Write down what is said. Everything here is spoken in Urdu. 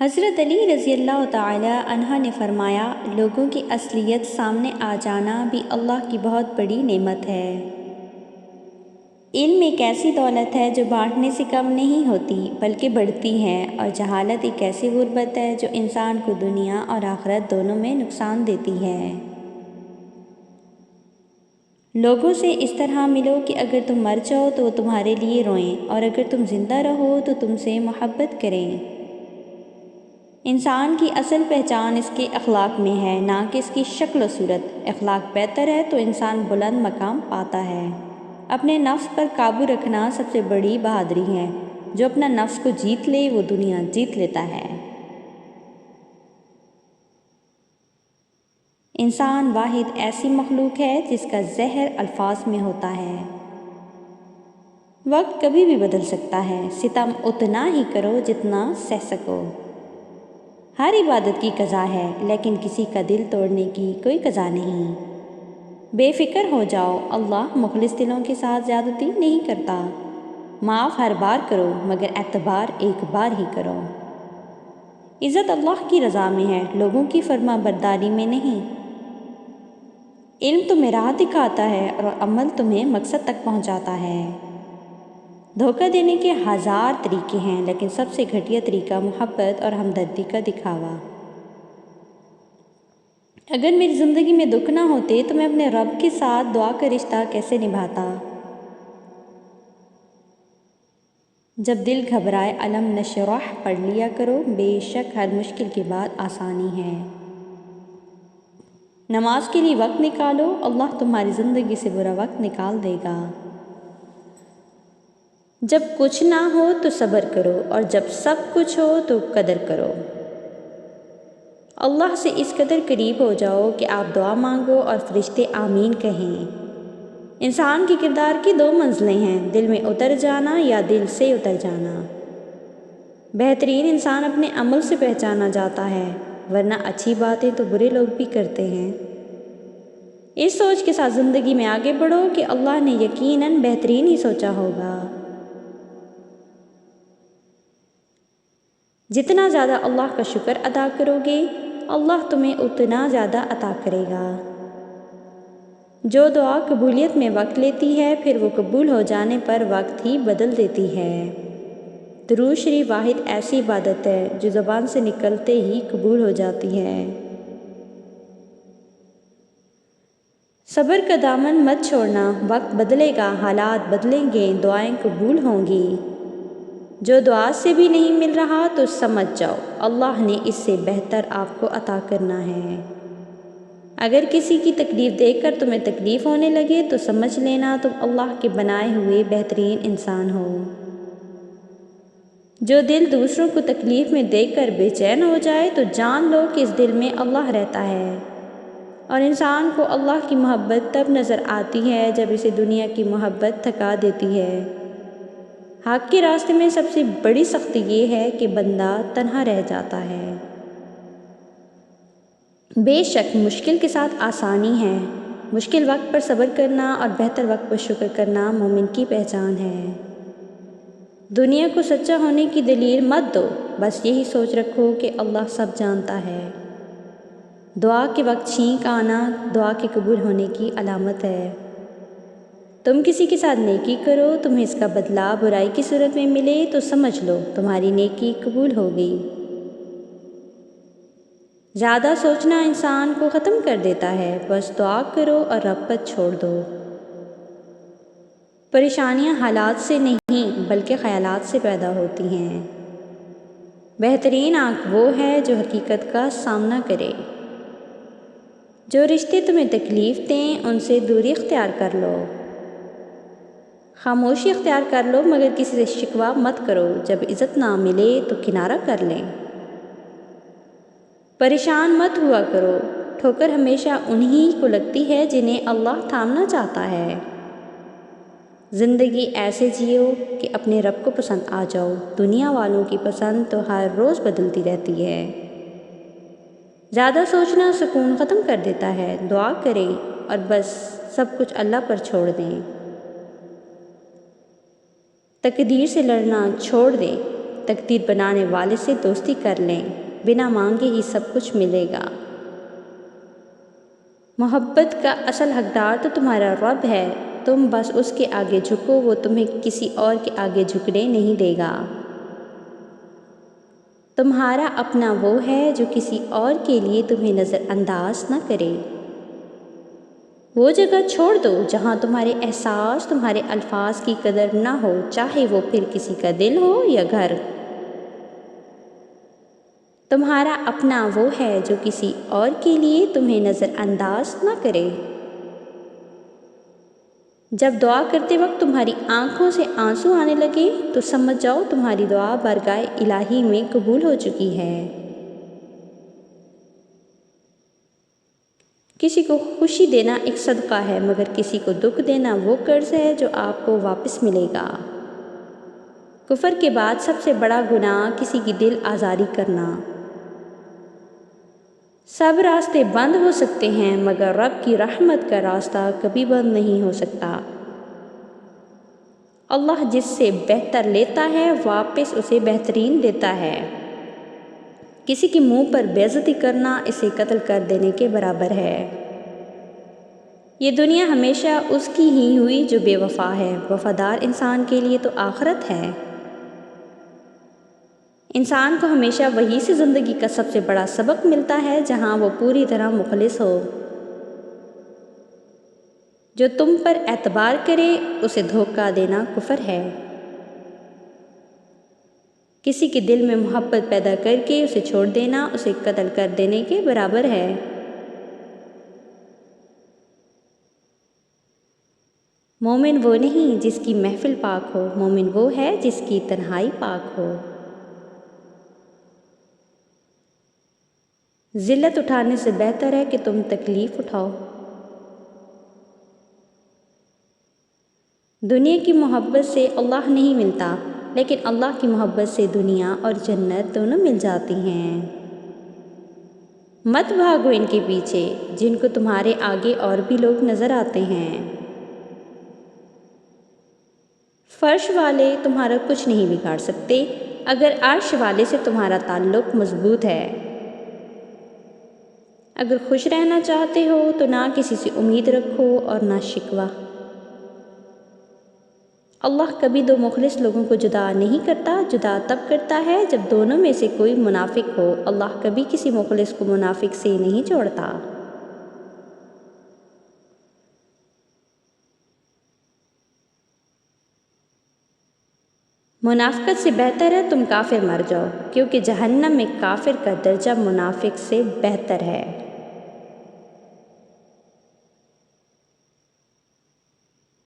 حضرت علی رضی اللہ تعالی عنہ نے فرمایا، لوگوں کی اصلیت سامنے آ جانا بھی اللہ کی بہت بڑی نعمت ہے۔ علم ایک ایسی دولت ہے جو بانٹنے سے کم نہیں ہوتی بلکہ بڑھتی ہے، اور جہالت ایک ایسی غربت ہے جو انسان کو دنیا اور آخرت دونوں میں نقصان دیتی ہے۔ لوگوں سے اس طرح ملو کہ اگر تم مر جاؤ تو وہ تمہارے لیے روئیں، اور اگر تم زندہ رہو تو تم سے محبت کریں۔ انسان کی اصل پہچان اس کے اخلاق میں ہے، نہ کہ اس کی شکل و صورت۔ اخلاق بہتر ہے تو انسان بلند مقام پاتا ہے۔ اپنے نفس پر قابو رکھنا سب سے بڑی بہادری ہے۔ جو اپنا نفس کو جیت لے وہ دنیا جیت لیتا ہے۔ انسان واحد ایسی مخلوق ہے جس کا زہر الفاظ میں ہوتا ہے۔ وقت کبھی بھی بدل سکتا ہے، ستم اتنا ہی کرو جتنا سہ سکو۔ ہر عبادت کی قضا ہے لیکن کسی کا دل توڑنے کی کوئی قضا نہیں۔ بے فکر ہو جاؤ، اللہ مخلص دلوں کے ساتھ زیادتی نہیں کرتا۔ معاف ہر بار کرو مگر اعتبار ایک بار ہی کرو۔ عزت اللہ کی رضا میں ہے، لوگوں کی فرما برداری میں نہیں۔ علم تمہیں راہ دکھاتا ہے اور عمل تمہیں مقصد تک پہنچاتا ہے۔ دھوکہ دینے کے ہزار طریقے ہیں لیکن سب سے گھٹیا طریقہ محبت اور ہمدردی کا دکھاوا۔ اگر میری زندگی میں دکھ نہ ہوتے تو میں اپنے رب کے ساتھ دعا کا رشتہ کیسے نبھاتا؟ جب دل گھبرائے الم نشرح پڑھ لیا کرو، بے شک ہر مشکل کے بعد آسانی ہے۔ نماز کے لیے وقت نکالو، اللہ تمہاری زندگی سے برا وقت نکال دے گا۔ جب کچھ نہ ہو تو صبر کرو، اور جب سب کچھ ہو تو قدر کرو۔ اللہ سے اس قدر قریب ہو جاؤ کہ آپ دعا مانگو اور فرشتے آمین کہیں۔ انسان کے کردار کی دو منزلیں ہیں، دل میں اتر جانا یا دل سے اتر جانا۔ بہترین انسان اپنے عمل سے پہچانا جاتا ہے، ورنہ اچھی باتیں تو برے لوگ بھی کرتے ہیں۔ اس سوچ کے ساتھ زندگی میں آگے بڑھو کہ اللہ نے یقیناً بہترین ہی سوچا ہوگا۔ جتنا زیادہ اللہ کا شکر ادا کرو گے، اللہ تمہیں اتنا زیادہ عطا کرے گا۔ جو دعا قبولیت میں وقت لیتی ہے پھر وہ قبول ہو جانے پر وقت ہی بدل دیتی ہے۔ درود شریف واحد ایسی عبادت ہے جو زبان سے نکلتے ہی قبول ہو جاتی ہے۔ صبر کا دامن مت چھوڑنا، وقت بدلے گا، حالات بدلیں گے، دعائیں قبول ہوں گی۔ جو دعا سے بھی نہیں مل رہا تو سمجھ جاؤ اللہ نے اس سے بہتر آپ کو عطا کرنا ہے۔ اگر کسی کی تکلیف دیکھ کر تمہیں تکلیف ہونے لگے تو سمجھ لینا تم اللہ کے بنائے ہوئے بہترین انسان ہو۔ جو دل دوسروں کو تکلیف میں دیکھ کر بے چین ہو جائے تو جان لو کہ اس دل میں اللہ رہتا ہے، اور انسان کو اللہ کی محبت تب نظر آتی ہے جب اسے دنیا کی محبت تھکا دیتی ہے۔ حق کے راستے میں سب سے بڑی سختی یہ ہے کہ بندہ تنہا رہ جاتا ہے۔ بے شک مشکل کے ساتھ آسانی ہے، مشکل وقت پر صبر کرنا اور بہتر وقت پر شکر کرنا مومن کی پہچان ہے۔ دنیا کو سچا ہونے کی دلیل مت دو، بس یہی سوچ رکھو کہ اللہ سب جانتا ہے۔ دعا کے وقت چھینک آنا دعا کے قبول ہونے کی علامت ہے۔ تم کسی کے ساتھ نیکی کرو، تمہیں اس کا بدلہ برائی کی صورت میں ملے تو سمجھ لو تمہاری نیکی قبول ہو گئی۔ زیادہ سوچنا انسان کو ختم کر دیتا ہے، بس دعا کرو اور رب پر چھوڑ دو۔ پریشانیاں حالات سے نہیں بلکہ خیالات سے پیدا ہوتی ہیں۔ بہترین آنکھ وہ ہے جو حقیقت کا سامنا کرے۔ جو رشتے تمہیں تکلیف دیں ان سے دوری اختیار کر لو۔ خاموشی اختیار کر لو مگر کسی سے شکوہ مت کرو، جب عزت نہ ملے تو کنارہ کر لیں۔ پریشان مت ہوا کرو، ٹھوکر ہمیشہ انہی کو لگتی ہے جنہیں اللہ تھامنا چاہتا ہے۔ زندگی ایسے جیو کہ اپنے رب کو پسند آ جاؤ، دنیا والوں کی پسند تو ہر روز بدلتی رہتی ہے۔ زیادہ سوچنا سکون ختم کر دیتا ہے، دعا کریں اور بس سب کچھ اللہ پر چھوڑ دیں۔ تقدیر سے لڑنا چھوڑ دیں، تقدیر بنانے والے سے دوستی کر لیں، بنا مانگے ہی سب کچھ ملے گا۔ محبت کا اصل حقدار تو تمہارا رب ہے، تم بس اس کے آگے جھکو، وہ تمہیں کسی اور کے آگے جھکنے نہیں دے گا۔ تمہارا اپنا وہ ہے جو کسی اور کے لیے تمہیں نظر انداز نہ کرے۔ وہ جگہ چھوڑ دو جہاں تمہارے احساس، تمہارے الفاظ کی قدر نہ ہو، چاہے وہ پھر کسی کا دل ہو یا گھر۔ تمہارا اپنا وہ ہے جو کسی اور کے لیے تمہیں نظر انداز نہ کرے۔ جب دعا کرتے وقت تمہاری آنکھوں سے آنسو آنے لگے تو سمجھ جاؤ تمہاری دعا بارگاہ الہی میں قبول ہو چکی ہے۔ کسی کو خوشی دینا ایک صدقہ ہے، مگر کسی کو دکھ دینا وہ قرض ہے جو آپ کو واپس ملے گا۔ کفر کے بعد سب سے بڑا گناہ کسی کی دل آزاری کرنا۔ سب راستے بند ہو سکتے ہیں مگر رب کی رحمت کا راستہ کبھی بند نہیں ہو سکتا۔ اللہ جس سے بہتر لیتا ہے واپس اسے بہترین دیتا ہے۔ کسی کے منہ پر بے عزتی کرنا اسے قتل کر دینے کے برابر ہے۔ یہ دنیا ہمیشہ اس کی ہی ہوئی جو بے وفا ہے، وفادار انسان کے لیے تو آخرت ہے۔ انسان کو ہمیشہ وہی سے زندگی کا سب سے بڑا سبق ملتا ہے جہاں وہ پوری طرح مخلص ہو۔ جو تم پر اعتبار کرے اسے دھوکہ دینا کفر ہے۔ کسی کے دل میں محبت پیدا کر کے اسے چھوڑ دینا اسے قتل کر دینے کے برابر ہے۔ مومن وہ نہیں جس کی محفل پاک ہو، مومن وہ ہے جس کی تنہائی پاک ہو۔ ذلت اٹھانے سے بہتر ہے کہ تم تکلیف اٹھاؤ۔ دنیا کی محبت سے اللہ نہیں ملتا، لیکن اللہ کی محبت سے دنیا اور جنت دونوں مل جاتی ہیں۔ مت بھاگو ان کے پیچھے جن کو تمہارے آگے اور بھی لوگ نظر آتے ہیں۔ فرش والے تمہارا کچھ نہیں بگاڑ سکتے اگر عرش والے سے تمہارا تعلق مضبوط ہے۔ اگر خوش رہنا چاہتے ہو تو نہ کسی سے امید رکھو اور نہ شکوہ۔ اللہ کبھی دو مخلص لوگوں کو جدا نہیں کرتا، جدا تب کرتا ہے جب دونوں میں سے کوئی منافق ہو۔ اللہ کبھی کسی مخلص کو منافق سے نہیں چھوڑتا۔ منافقت سے بہتر ہے تم کافر مر جاؤ، کیونکہ جہنم میں کافر کا درجہ منافق سے بہتر ہے۔